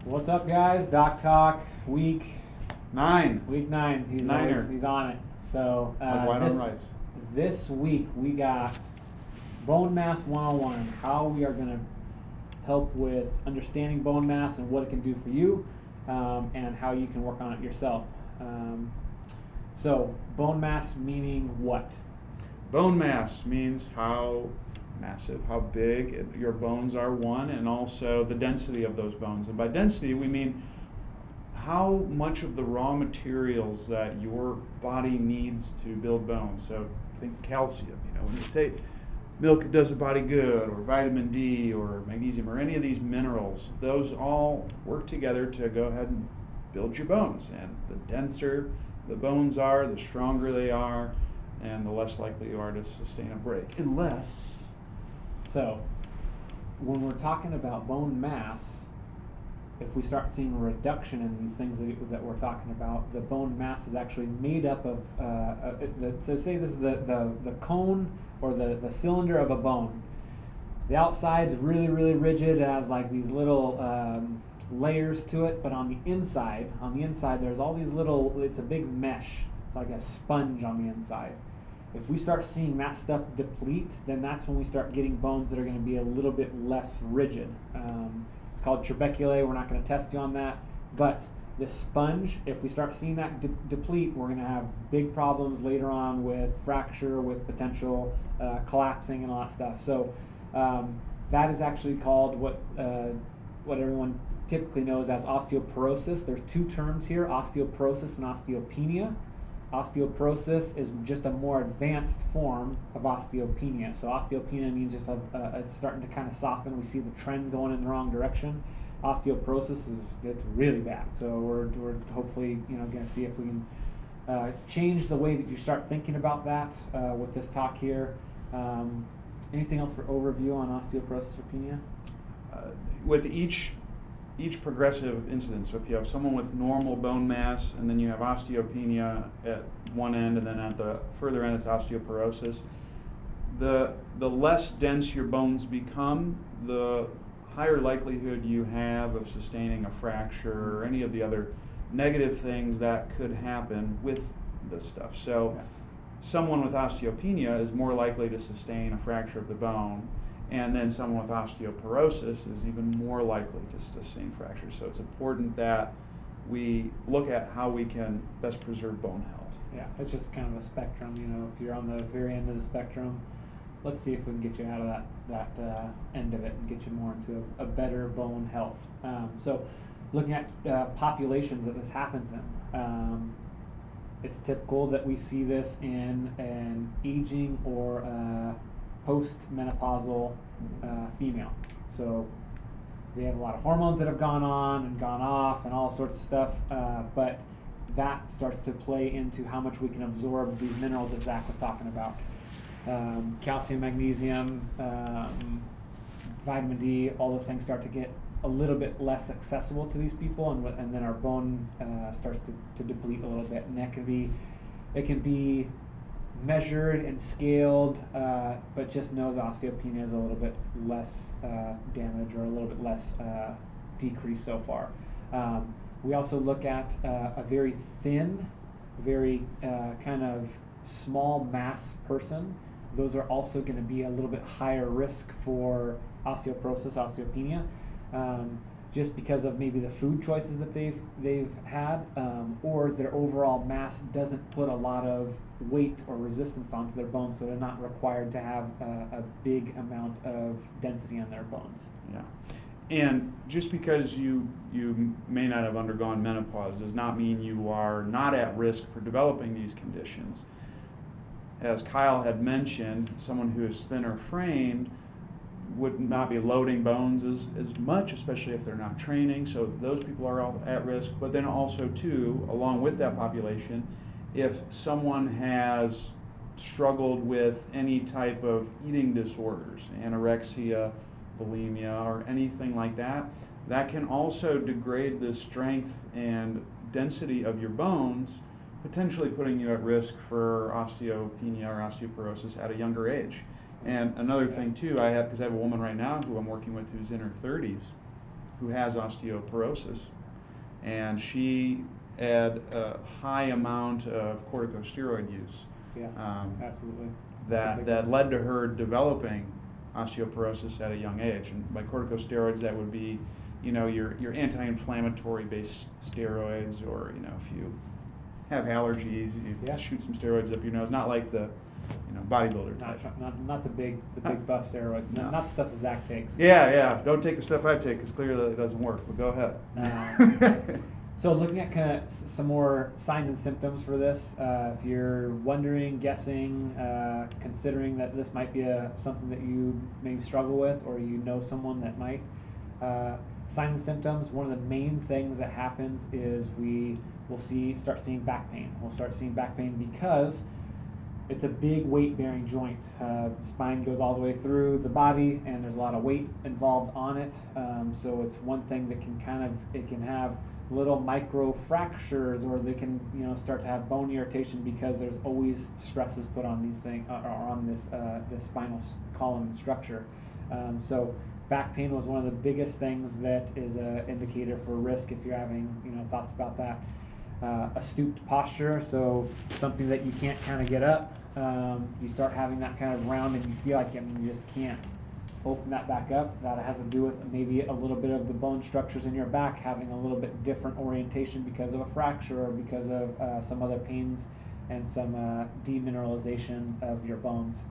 What's up, guys? Doc Talk week 9. week 9. He's on it. So White on rice. this week we got Bone Mass 101. How we are going to help with understanding bone mass and what it can do for you, and how you can work on it yourself. So bone mass meaning what? Bone mass means how massive, how big your bones are, one, and also the density of those bones. And by density, we mean how much of the raw materials that your body needs to build bones. So think calcium. When you say milk does the body good, or vitamin D, or magnesium, or any of these minerals, those all work together to go ahead and build your bones. And the denser the bones are, the stronger they are, and the less likely you are to sustain a break. So when we're talking about bone mass, if we start seeing a reduction in these things that we're talking about, the bone mass is actually made up of, so say this is the cone or the cylinder of a bone. The outside's really, really rigid. It has like these little layers to it, but on the inside, there's all these little, it's a big mesh. It's like a sponge on the inside. If we start seeing that stuff deplete, then that's when we start getting bones that are going to be a little bit less rigid. It's called trabeculae. We're not going to test you on that. But this sponge, if we start seeing that deplete, we're going to have big problems later on with fracture, with potential collapsing and all that stuff. So that is actually called what everyone typically knows as osteoporosis. There's two terms here, osteoporosis and osteopenia. Osteoporosis is just a more advanced form of osteopenia. So osteopenia means just it's starting to kind of soften. We see the trend going in the wrong direction. Osteoporosis it's really bad. So we're hopefully going to see if we can change the way that you start thinking about that with this talk here. Anything else for overview on osteoporosis or osteopenia? With each progressive incident, so if you have someone with normal bone mass and then you have osteopenia at one end and then at the further end it's osteoporosis, the less dense your bones become, the higher likelihood you have of sustaining a fracture or any of the other negative things that could happen with this stuff. So someone with osteopenia is more likely to sustain a fracture of the bone, and then someone with osteoporosis is even more likely to sustain fractures. So it's important that we look at how we can best preserve bone health. Yeah, it's just kind of a spectrum. If you're on the very end of the spectrum, let's see if we can get you out of that end of it and get you more into a better bone health. So looking at populations that this happens in, it's typical that we see this in an aging or post-menopausal female. So they have a lot of hormones that have gone on and gone off and all sorts of stuff, but that starts to play into how much we can absorb these minerals that Zach was talking about. Calcium, magnesium, vitamin D, all those things start to get a little bit less accessible to these people, and then our bone starts to deplete a little bit, and it can be measured and scaled, but just know the osteopenia is a little bit less damage or a little bit less decrease so far. We also look at a very thin, very kind of small mass person. Those are also going to be a little bit higher risk for osteoporosis, osteopenia, just because of maybe the food choices that they've had, or their overall mass doesn't put a lot of weight or resistance onto their bones, so they're not required to have a big amount of density on their bones. Yeah. And just because you may not have undergone menopause does not mean you are not at risk for developing these conditions. As Kyle had mentioned, someone who is thinner framed would not be loading bones as much, especially if they're not training. So those people are all at risk. But then also, too, along with that population, if someone has struggled with any type of eating disorders, anorexia, bulimia, or anything like that, that can also degrade the strength and density of your bones, potentially putting you at risk for osteopenia or osteoporosis at a younger age. And another thing too, because I have a woman right now who I'm working with who's in her 30s, who has osteoporosis, and she had a high amount of corticosteroid use. Yeah, absolutely. That led to her developing osteoporosis at a young age. And by corticosteroids, that would be, your anti-inflammatory based steroids, or, if you have allergies, you shoot some steroids up your nose. Not like the, bodybuilder type. Not the big buff steroids. No. Not the stuff that Zach takes. Yeah. Don't take the stuff I take, because clearly it doesn't work. But go ahead. So looking at kind of some more signs and symptoms for this, if you're wondering, guessing, considering that this might be something that you maybe struggle with, or someone that might, signs and symptoms, one of the main things that happens is we'll start seeing back pain. We'll start seeing back pain because it's a big weight-bearing joint. The spine goes all the way through the body, and there's a lot of weight involved on it. So it's one thing that it can have little micro fractures, or they can start to have bone irritation because there's always stresses put on these things, or on this spinal column structure. So back pain was one of the biggest things that is an indicator for risk if you're having thoughts about that. A stooped posture, so something that you can't kind of get up. You start having that kind of round, and you feel like you just can't open that back up. That has to do with maybe a little bit of the bone structures in your back having a little bit different orientation because of a fracture, or because of some other pains and some demineralization of your bones.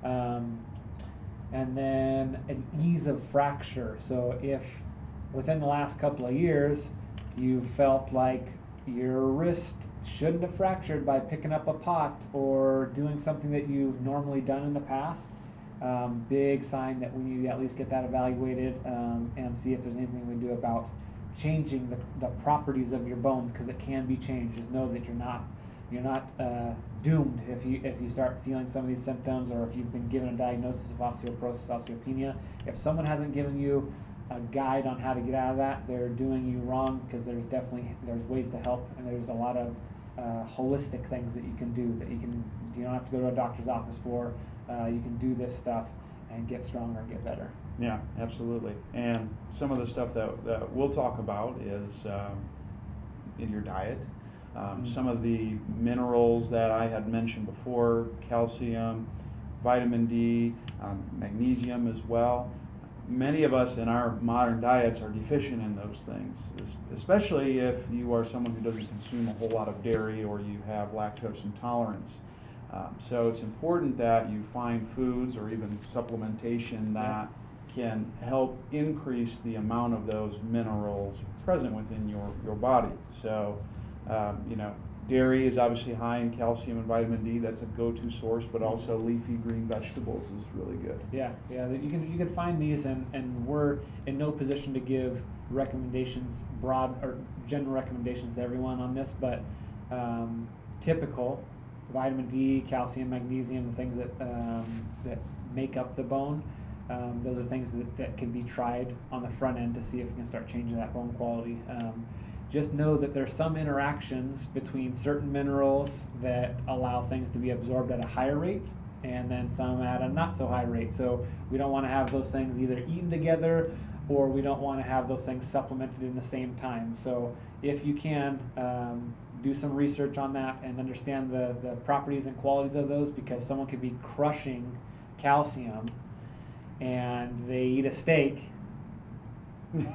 And then an ease of fracture. So if within the last couple of years you felt like your wrist shouldn't have fractured by picking up a pot or doing something that you've normally done in the past, big sign that we need to at least get that evaluated, and see if there's anything we can do about changing the properties of your bones, because it can be changed. Just know that you're not doomed if you start feeling some of these symptoms, or if you've been given a diagnosis of osteoporosis, osteopenia. If someone hasn't given you a guide on how to get out of that, they're doing you wrong, because there's ways to help, and there's a lot of holistic things that you can do that you don't have to go to a doctor's office for. You can do this stuff and get stronger, get better. Yeah, absolutely. And some of the stuff that we'll talk about is in your diet. Some of the minerals that I had mentioned before: calcium, vitamin D, magnesium as well. Many of us in our modern diets are deficient in those things, especially if you are someone who doesn't consume a whole lot of dairy, or you have lactose intolerance. So it's important that you find foods or even supplementation that can help increase the amount of those minerals present within your body. So, dairy is obviously high in calcium and vitamin D. That's a go-to source, but also leafy green vegetables is really good. Yeah. You can find these, and we're in no position to give recommendations, broad or general recommendations to everyone on this, but typical vitamin D, calcium, magnesium, the things that make up the bone. Those are things that can be tried on the front end to see if we can start changing that bone quality. Just know that there's some interactions between certain minerals that allow things to be absorbed at a higher rate, and then some at a not so high rate. So we don't want to have those things either eaten together, or we don't want to have those things supplemented in the same time. So if you can, do some research on that and understand the properties and qualities of those, because someone could be crushing calcium and they eat a steak.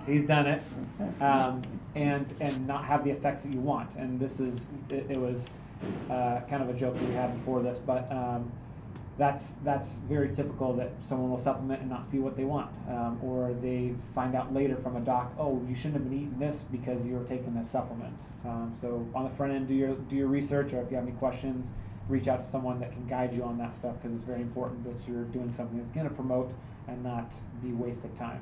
He's done it, and not have the effects that you want. And it was kind of a joke that we had before this, but that's very typical, that someone will supplement and not see what they want, or they find out later from a doc, oh, you shouldn't have been eating this because you were taking this supplement. So on the front end, do your research, or if you have any questions, reach out to someone that can guide you on that stuff, because it's very important that you're doing something that's going to promote and not be wasted time.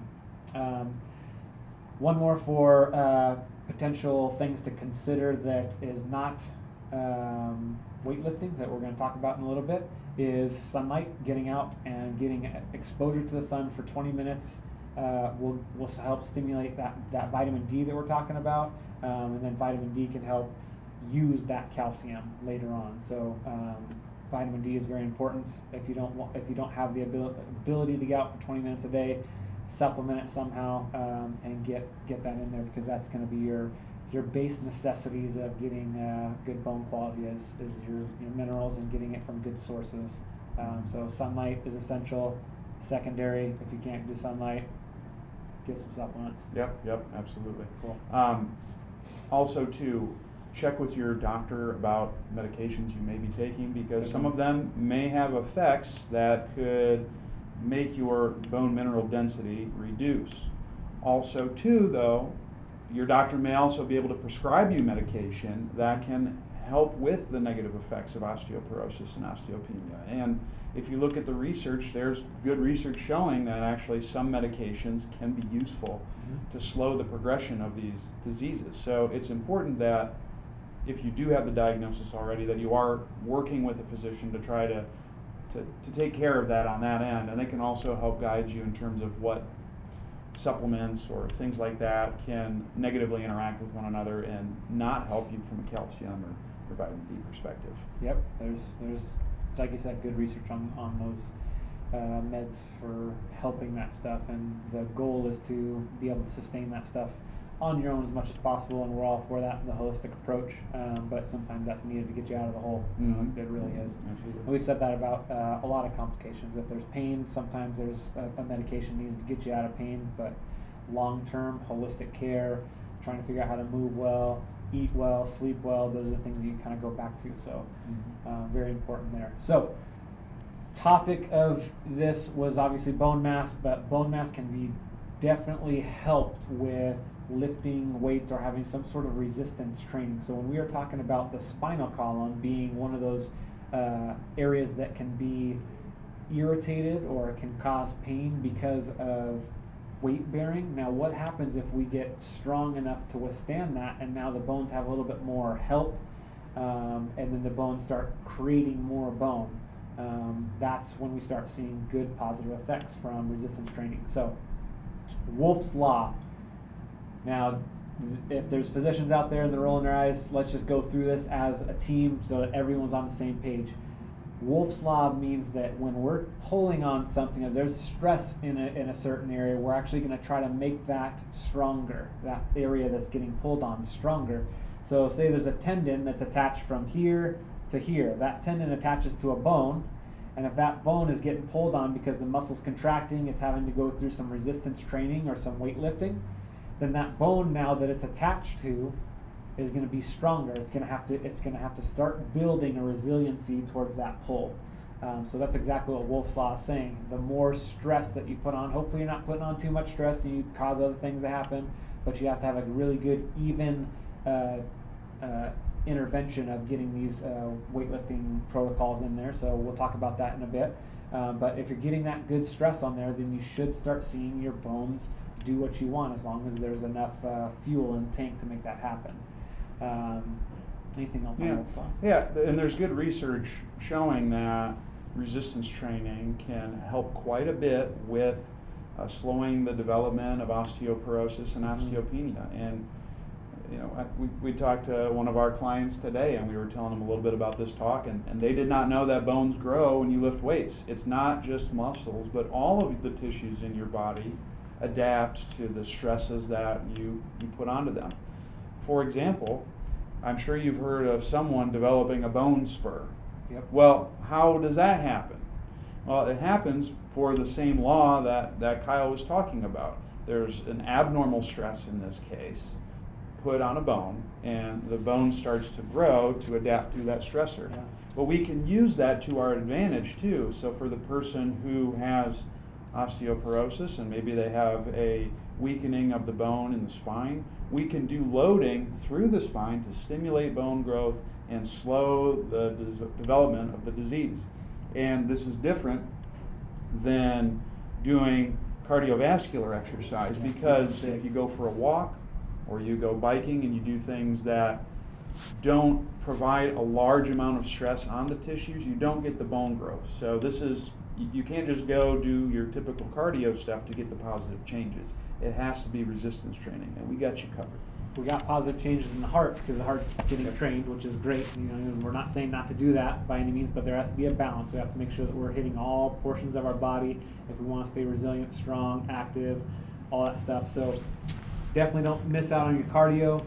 One more for potential things to consider that is not weightlifting, that we're going to talk about in a little bit, is sunlight. Getting out and getting exposure to the sun for 20 minutes will help stimulate that vitamin D that we're talking about, and then vitamin D can help use that calcium later on. So vitamin D is very important. If you don't have the ability to get out for 20 minutes a day, supplement it somehow, and get that in there, because that's going to be your base necessities of getting good bone quality is your minerals and getting it from good sources. So sunlight is essential. Secondary, if you can't do sunlight, get some supplements. Yep, absolutely. Cool. Also, too, check with your doctor about medications you may be taking, because some of them may have effects that could make your bone mineral density reduce. Also, too, though, your doctor may also be able to prescribe you medication that can help with the negative effects of osteoporosis and osteopenia. And if you look at the research, there's good research showing that actually some medications can be useful to slow the progression of these diseases. So it's important that if you do have the diagnosis already, that you are working with a physician to try to take care of that on that end. And they can also help guide you in terms of what supplements or things like that can negatively interact with one another and not help you from a calcium or vitamin D perspective. Yep, there's like you said, good research on those meds for helping that stuff, and the goal is to be able to sustain that stuff on your own as much as possible, and we're all for that in the holistic approach, but sometimes that's needed to get you out of the hole. It really is. Absolutely. And we've said that about a lot of complications. If there's pain, sometimes there's a medication needed to get you out of pain, but long-term holistic care, trying to figure out how to move well, eat well, sleep well, those are the things that you kind of go back to. So very important there. So topic of this was obviously bone mass, but bone mass can be definitely helped with lifting weights or having some sort of resistance training. So when we are talking about the spinal column being one of those areas that can be irritated or can cause pain because of weight bearing. Now what happens if we get strong enough to withstand that, and now the bones have a little bit more help, and then the bones start creating more bone? That's when we start seeing good positive effects from resistance training. So Wolf's Law. Now, if there's physicians out there and they're rolling their eyes, let's just go through this as a team so that everyone's on the same page. Wolf's Law means that when we're pulling on something, if there's stress in a certain area, we're actually going to try to make that stronger, that area that's getting pulled on stronger. So say there's a tendon that's attached from here to here. That tendon attaches to a bone, and if that bone is getting pulled on because the muscle's contracting, it's having to go through some resistance training or some weightlifting, then that bone now that it's attached to is going to be stronger. It's going to have to start building a resiliency towards that pull. So that's exactly what Wolf's Law is saying. The more stress that you put on, hopefully you're not putting on too much stress and you cause other things to happen, but you have to have a really good, even intervention of getting these weightlifting protocols in there. So we'll talk about that in a bit. But if you're getting that good stress on there, then you should start seeing your bones do what you want, as long as there's enough fuel in the tank to make that happen. Anything else on Wolf's Law? Yeah, and there's good research showing that resistance training can help quite a bit with slowing the development of osteoporosis and osteopenia. And you know, we talked to one of our clients today, and we were telling them a little bit about this talk, and they did not know that bones grow when you lift weights. It's not just muscles, but all of the tissues in your body adapt to the stresses that you put onto them. For example, I'm sure you've heard of someone developing a bone spur. Yep. Well, how does that happen? Well, it happens for the same law that Kyle was talking about. There's an abnormal stress in this case put on a bone, and the bone starts to grow to adapt to that stressor. Yeah. But we can use that to our advantage too. So for the person who has osteoporosis and maybe they have a weakening of the bone in the spine, we can do loading through the spine to stimulate bone growth and slow the development of the disease. And this is different than doing cardiovascular exercise, because if you go for a walk or you go biking and you do things that don't provide a large amount of stress on the tissues, you don't get the bone growth. So this is, you can't just go do your typical cardio stuff to get the positive changes. It has to be resistance training, and we got you covered. we got positive changes in the heart because the heart's getting trained, which is great. You know, and we're not saying not to do that by any means, but there has to be a balance. We have to make sure that we're hitting all portions of our body if we want to stay resilient, strong, active, all that stuff. So definitely don't miss out on your cardio,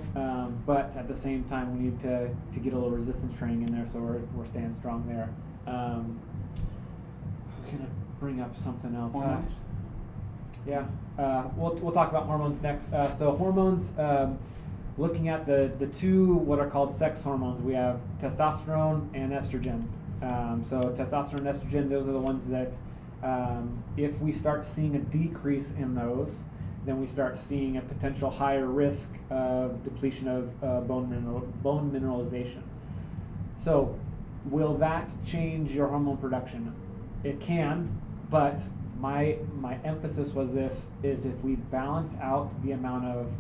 but at the same time we need to get a little resistance training in there so we're staying strong there. I was gonna bring up something else. Hormones? Yeah, we'll talk about hormones next. So hormones, looking at the two what are called sex hormones, we have testosterone and estrogen. So testosterone and estrogen, those are the ones that if we start seeing a decrease in those, then we start seeing a potential higher risk of depletion of bone mineralization. So will that change your hormone production? It can, but my emphasis was this, is if we balance out the amount of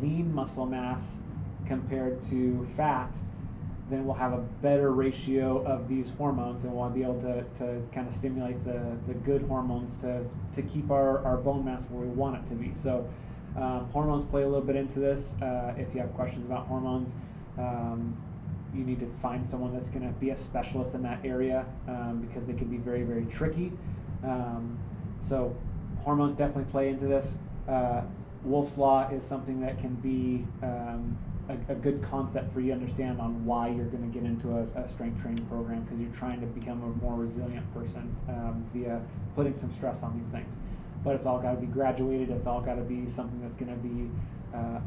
lean muscle mass compared to fat, then we'll have a better ratio of these hormones, and we'll be able to kind of stimulate the good hormones to keep our bone mass where we want it to be. So hormones play a little bit into this. If you have questions about hormones, you need to find someone that's going to be a specialist in that area because they can be very, very tricky. So hormones definitely play into this. Wolff's Law is something that can be a good concept for you to understand on why you're going to get into a strength training program, because you're trying to become a more resilient person via putting some stress on these things. But it's all got to be graduated. It's all got to be something that's going to be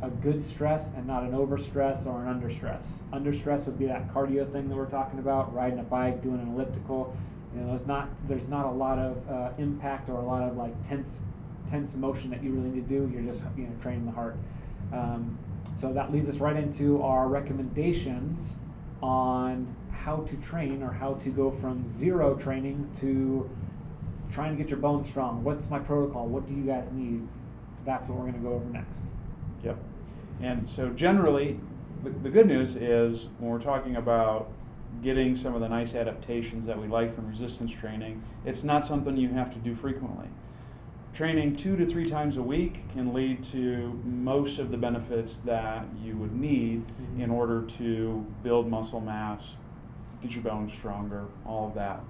a good stress and not an over stress or an under stress. Under stress would be that cardio thing that we're talking about, riding a bike, doing an elliptical. You know, there's not a lot of impact or a lot of like tense motion that you really need to do. You're just training the heart. So that leads us right into our recommendations on how to train, or how to go from zero training to trying to get your bones strong. What's my protocol? What do you guys need? That's what we're going to go over next. Yep. And so generally, the good news is when we're talking about getting some of the nice adaptations that we like from resistance training, it's not something you have to do frequently. Training 2 to 3 times a week can lead to most of the benefits that you would need in order to build muscle mass, get your bones stronger, all of that.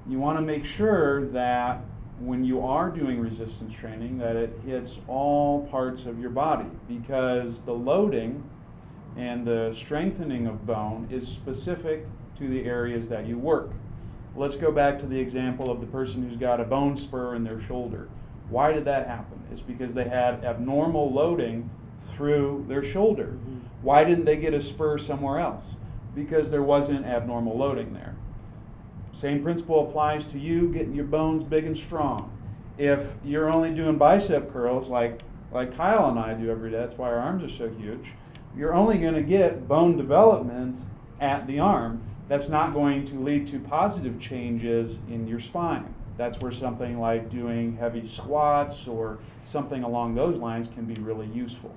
You want to make sure that when you are doing resistance training that it hits all parts of your body, because the loading and the strengthening of bone is specific to the areas that you work. Let's go back to the example of the person who's got a bone spur in their shoulder. Why did that happen? It's because they had abnormal loading through their shoulder. Why didn't they get a spur somewhere else? Because there wasn't abnormal loading there. Same principle applies to you getting your bones big and strong. If you're only doing bicep curls like Kyle and I do every day, that's why our arms are so huge, you're only going to get bone development at the arm. That's not going to lead to positive changes in your spine. That's where something like doing heavy squats or something along those lines can be really useful.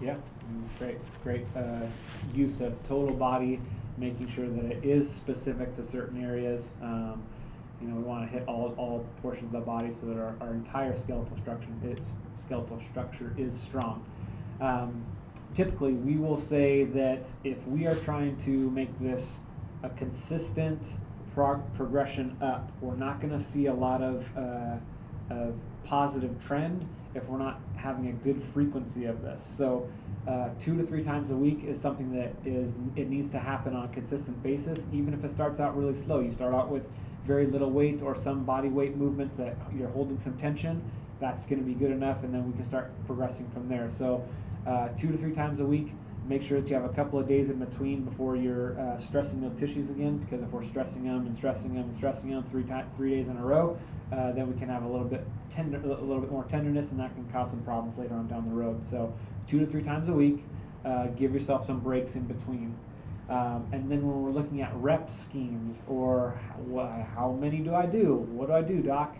Yeah, it's great use of total body, making sure that it is specific to certain areas. We want to hit all portions of the body so that our entire skeletal structure is strong. Typically, we will say that if we are trying to make this a consistent progression up, we're not going to see a lot of positive trend if we're not having a good frequency of this. So 2 to 3 times a week is something that it needs to happen on a consistent basis, even if it starts out really slow. You start out with very little weight or some body weight movements that you're holding some tension. That's going to be good enough, and then we can start progressing from there. So 2 to 3 times a week. Make sure that you have a couple of days in between before you're stressing those tissues again, because if we're stressing them 3 days in a row, then we can have a little bit more tenderness, and that can cause some problems later on down the road. So 2 to 3 times a week, give yourself some breaks in between. And then when we're looking at rep schemes, or how many do I do? What do I do, doc?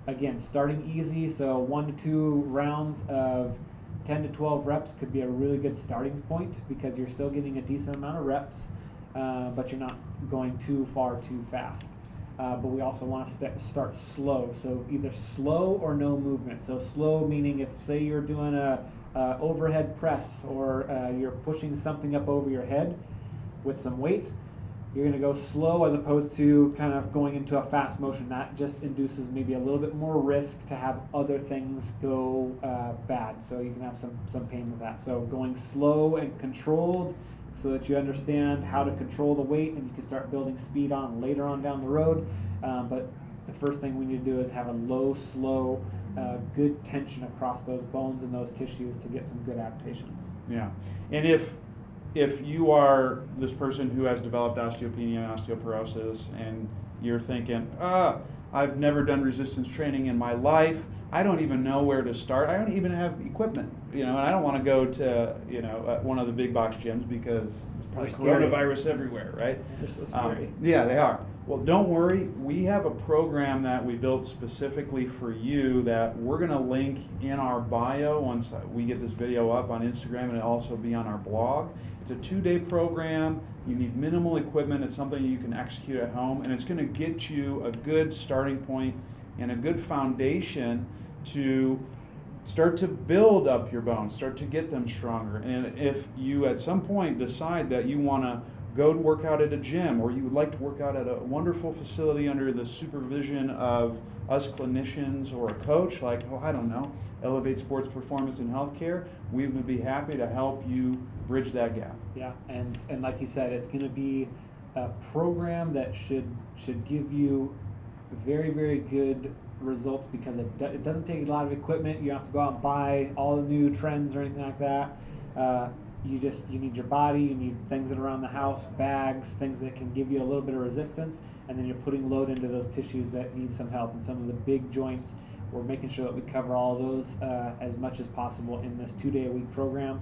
Again, starting easy, so 1 to 2 rounds of 10 to 12 reps could be a really good starting point, because you're still getting a decent amount of reps, but you're not going too far too fast. but we also want to start slow. So either slow or no movement. So slow meaning if, say, you're doing a overhead press, or you're pushing something up over your head with some weight, you're going to go slow as opposed to kind of going into a fast motion. That just induces maybe a little bit more risk to have other things go bad. So you can have some pain with that. So going slow and controlled so that you understand how to control the weight and you can start building speed on later on down the road. But the first thing we need to do is have a low, slow, good tension across those bones and those tissues to get some good adaptations. Yeah. And if you are this person who has developed osteopenia and osteoporosis and you're thinking, I've never done resistance training in my life, I don't even know where to start, I don't even have equipment, and I don't want to go to one of the big box gyms because there's probably coronavirus everywhere, right? They're so scary. Yeah, they are. Well, don't worry, we have a program that we built specifically for you that we're going to link in our bio once we get this video up on Instagram, and it'll also be on our blog. It's a 2-day program. You need minimal equipment. It's something you can execute at home, and it's going to get you a good starting point and a good foundation to start to build up your bones, start to get them stronger. And if you at some point decide that you want to go to work out at a gym, or you would like to work out at a wonderful facility under the supervision of us clinicians or a coach, like, I don't know, Elevate Sports Performance and Healthcare, we would be happy to help you bridge that gap. Yeah, and like you said, it's going to be a program that should give you very, very good results because it doesn't take a lot of equipment. You don't have to go out and buy all the new trends or anything like that. You need your body, you need things that are around the house, bags, things that can give you a little bit of resistance, and then you're putting load into those tissues that need some help. And some of the big joints, we're making sure that we cover all of those as much as possible in this 2-day-a-week program.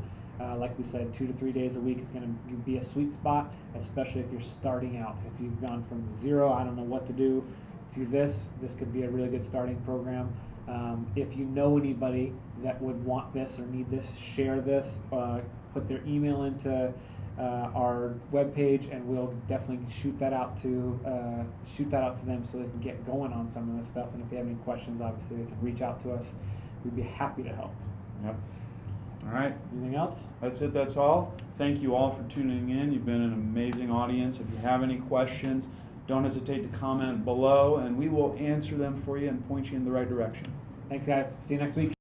Like we said, 2 to 3 days a week is going to be a sweet spot, especially if you're starting out. If you've gone from zero, I don't know what to do, to this could be a really good starting program. If you know anybody that would want this or need this, share this, put their email into our webpage, and we'll definitely shoot that out to them so they can get going on some of this stuff. And if they have any questions, obviously they can reach out to us. We'd be happy to help. Yep. All right. Anything else? That's it. That's all. Thank you all for tuning in. You've been an amazing audience. If you have any questions, don't hesitate to comment below, and we will answer them for you and point you in the right direction. Thanks, guys. See you next week.